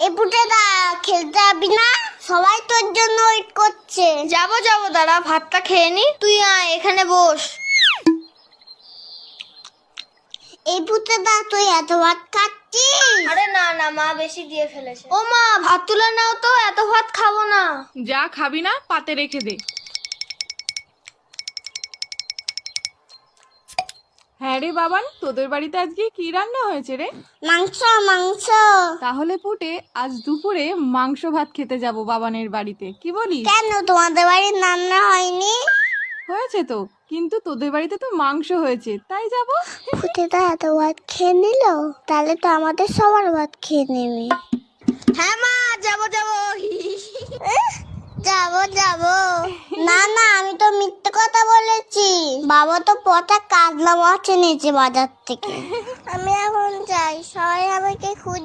এ পুটেদা খেলতে যাবি না? সবাই তোর জন্য ওয়েট করছে। যাবো দাঁড়া, ভাতটা খেয়ে নি। তুই আয় এখানে বস। এই পুটেদা তুই এত ভাত খাচ্ছিস? আরে না মা বেশি দিয়ে ফেলেছে। ও মা, ভাত তুলে নাও তো, এত ভাত খাবো না। যা খাবি না পাতে রেখে দে। হ্যাঁ রে বাবান, তোদের বাড়িতে আজকে কি রান্না হয়েছে রে? মাংস মাংস। তাহলে পুটে আজ দুপুরে মাংস ভাত খেতে যাব বাবানের বাড়িতে, কি বলিস? কেন তোমাদের বাড়ির রান্না হয়নি? হয়েছে তো, কিন্তু তোদের বাড়িতে তো মাংস হয়েছে, তাই যাব। পুটেদা এত ভাত খেয়ে নিল, তাহলে তো আমাদের সবার ভাত খেয়ে নেবে। হ্যাঁ মা, যাবো যাবো। না আমি তো মিথ্যে কথা বলেছি। বাবা তো পচা কাতলা মাছ এনেছে বাজার থেকে। আমি এখন যাই, সবাই আমাকে খুঁজে